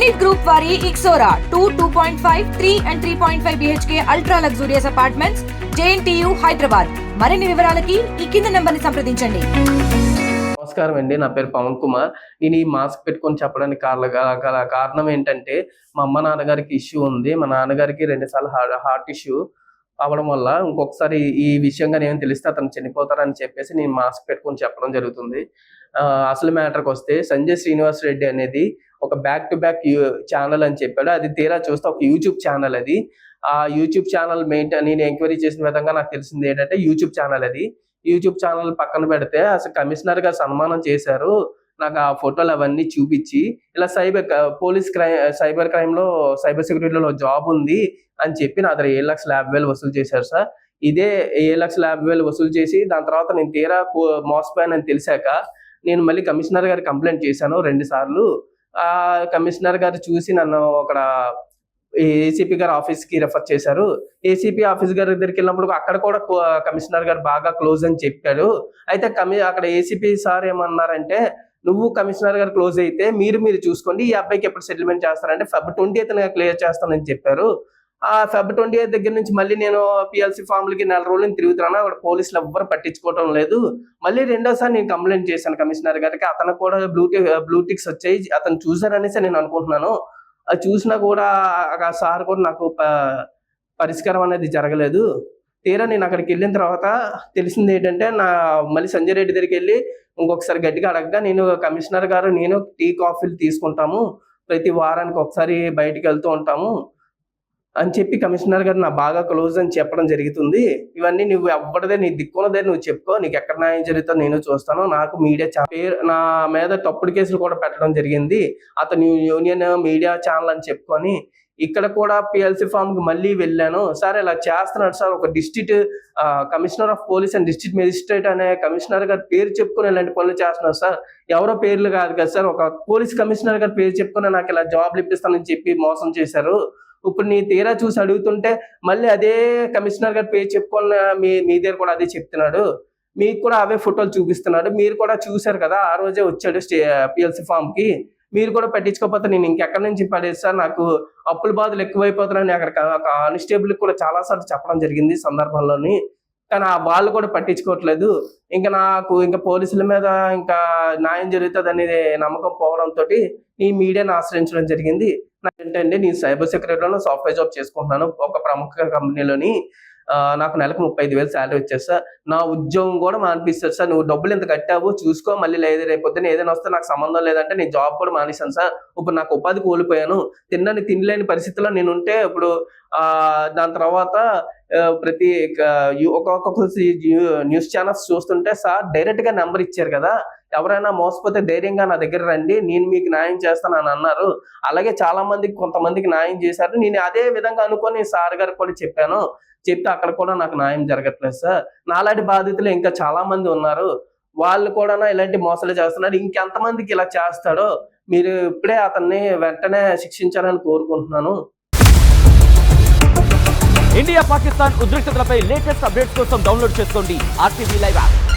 Zenith Group వారి Ixora 2.5, 3 and 3.5 BHK ultra luxurious apartments JNTU Hyderabad. మరిన్ని వివరాలకి ఈ కింద నంబర్ని సంప్రదించండి. నమస్కారం అండి, నా పేరు పవన్ కుమార్. నేను ఈ మాస్క్ పెట్టుకొని చెప్పడానికి కారణం ఏంటంటే, మా అమ్మ నాన్నగారికి ఇష్యూ ఉంది. మా నాన్నగారికి 2 సార్లు హార్ట్ ఇష్యూ అవడం వల్ల ఇంకొకసారి ఈ విషయంగా నేను తెలిస్తే అతను చనిపోతారని చెప్పేసి నేను మాస్క్ పెట్టుకొని చెప్పడం జరుగుతుంది. అసలు మ్యాటర్కి వస్తే, సంజయ్ శ్రీనివాస్ రెడ్డి అనేది ఒక బ్యాక్ టు బ్యాక్ ఛానల్ అని చెప్పాడు. అది తీరా చూస్తే ఒక యూట్యూబ్ ఛానల్. అది ఆ యూట్యూబ్ ఛానల్ నేను ఎంక్వైరీ చేసిన విధంగా నాకు తెలిసింది ఏంటంటే, యూట్యూబ్ ఛానల్ అది. యూట్యూబ్ ఛానల్ పక్కన పెడితే అసలు కమిషనర్ గారు సన్మానం చేశారు. నాకు ఆ ఫోటోలు అవన్నీ చూపించి, ఇలా సైబర్ క్రైమ్ లో సైబర్ సెక్యూరిటీలో జాబ్ ఉంది అని చెప్పి నా దగ్గర 7,50,000 వసూలు చేశారు సార్. ఇదే 7,50,000 వసూలు చేసి దాని తర్వాత నేను తీరా మోసపోయానని తెలిసాక నేను మళ్ళీ కమిషనర్ గారికి కంప్లైంట్ చేశాను 2 సార్లు. ఆ కమిషనర్ గారు చూసి నన్ను అక్కడ ఏసీపీ గారు ఆఫీస్ కి రెఫర్ చేశారు. ఏసీపీ ఆఫీస్ గారి దగ్గరికి వెళ్ళినప్పుడు అక్కడ కూడా కమిషనర్ గారు బాగా క్లోజ్ అని చెప్పారు. అయితే అక్కడ ఏసీపీ సార్ ఏమన్నారంటే, నువ్వు కమిషనర్ గారు క్లోజ్ అయితే మీరు చూసుకోండి, ఈ అబ్బాయికి ఎప్పుడు సెటిల్మెంట్ చేస్తారంటే Feb 20th క్లియర్ చేస్తానని చెప్పారు. ఆ Feb 20th దగ్గర నుంచి మళ్ళీ నేను పిఎల్సీ ఫామ్లకి 4 రోజులు తిరుగుతున్నాను. అక్కడ పోలీసులు ఎవ్వరు పట్టించుకోవడం లేదు. మళ్ళీ రెండోసారి నేను కంప్లైంట్ చేశాను కమిషనర్ గారికి. అతను కూడా బ్లూటిక్స్ వచ్చాయి, అతను చూసారనేసి నేను అనుకుంటున్నాను. అది చూసినా కూడా ఆ సార్ కూడా నాకు పరిష్కారం అనేది జరగలేదు. తీరా నేను అక్కడికి వెళ్ళిన తర్వాత తెలిసింది ఏంటంటే, మళ్ళీ సంజయ్ రెడ్డి దగ్గరికి వెళ్ళి ఇంకొకసారి గట్టిగా అడగగా, నేను కమిషనర్ గారు నేను టీ కాఫీలు తీసుకుంటాము, ప్రతి వారానికి ఒకసారి బయటికి వెళ్తూ ఉంటాము అని చెప్పి కమిషనర్ గారు నా బాగా క్లోజ్ అని చెప్పడం జరుగుతుంది. ఇవన్నీ నువ్వు ఎవ్వడదే, నీ దిక్కున్నదే నువ్వు చెప్పుకో, నీకు ఎక్కడ న్యాయం జరుగుతుందో నేను చూస్తాను. నాకు మీడియా నా మీద తప్పుడు కేసులు కూడా పెట్టడం జరిగింది. అతను యూనియన్ మీడియా ఛానల్ అని చెప్పుకొని ఇక్కడ కూడా పిఎల్సీ ఫామ్ కి మళ్ళీ వెళ్ళాను. సార్ ఇలా చేస్తున్నాడు సార్, ఒక district commissioner of police and district magistrate అనే కమిషనర్ గారి పేరు చెప్పుకొని ఇలాంటి పనులు చేస్తున్నారు సార్. ఎవరో పేర్లు కాదు కదా సార్, ఒక పోలీస్ కమిషనర్ గారి పేరు చెప్పుకొని నాకు ఇలా జాబ్లు ఇప్పిస్తానని చెప్పి మోసం చేశారు. ఇప్పుడు నీ తీరా చూసి అడుగుతుంటే మళ్ళీ అదే కమిషనర్ గారి పేరు చెప్పుకొని మీ దగ్గర కూడా అదే చెప్తున్నాడు. మీకు కూడా అవే ఫోటోలు చూపిస్తున్నాడు. మీరు కూడా చూశారు కదా, ఆ రోజే వచ్చాడు పిఎల్సీ ఫామ్ కి. మీరు కూడా పట్టించుకోకపోతే నేను ఇంకెక్కడి నుంచి పడేది సార్, నాకు అప్పుల బాధలు ఎక్కువైపోతున్నాయని అక్కడ కానిస్టేబుల్ కూడా చాలా సార్లు చెప్పడం జరిగింది సందర్భంలోని. కానీ వాళ్ళు కూడా పట్టించుకోవట్లేదు. ఇంకా పోలీసుల మీద ఇంకా న్యాయం జరుగుతుంది అనేది నమ్మకం పోవడంతో ఈ మీడియాను ఆశ్రయించడం జరిగింది. ఏంటంటే, నేను సైబర్ సెక్యూరిటీలో సాఫ్ట్వేర్ జాబ్ చేసుకుంటున్నాను ఒక ప్రముఖ కంపెనీలోని. నాకు నెలకు 35,000 శాలరీ వచ్చేది సార్. నా ఉద్యోగం కూడా మానిపిస్తారు సార్. నువ్వు డబ్బులు ఎంత కట్టావు చూసుకో, మళ్ళీ లేదు రేపొద్దున ఏదైనా వస్తే నాకు సంబంధం లేదంటే నేను జాబ్ కూడా మానేశాను సార్. ఇప్పుడు నాకు ఉపాధి కోల్పోయాను. తినలేని పరిస్థితిలో నేను ఉంటే ఇప్పుడు దాని తర్వాత ప్రతి ఒక్కొక్క న్యూస్ ఛానల్స్ చూస్తుంటే, సార్ డైరెక్ట్ గా నెంబర్ ఇచ్చారు కదా, ఎవరైనా మోసపోతే ధైర్యంగా నా దగ్గర రండి, నేను మీకు న్యాయం చేస్తాను అని అన్నారు. అలాగే చాలా మందికి కొంతమందికి న్యాయం చేశారు. నేను అదే విధంగా అనుకొని సార్ గారికి కూడా చెప్తే అక్కడ కూడా నాకు న్యాయం జరగట్లేదు సార్. నాలాంటి బాధితులు ఇంకా చాలా మంది ఉన్నారు. వాళ్ళు కూడా ఇలాంటి మోసాలు చేస్తున్నారు. ఇంకెంతమందికి ఇలా చేస్తాడో మీరు ఇప్పుడే అతన్ని వెంటనే శిక్షించాలని కోరుకుంటున్నాను. ఇండియా పాకిస్తాన్ ఉద్రిక్తతలపై లేటెస్ట్ అప్డేట్స్ కోసం డౌన్లోడ్ చేసుకోండి RTV లైవ్ యాప్.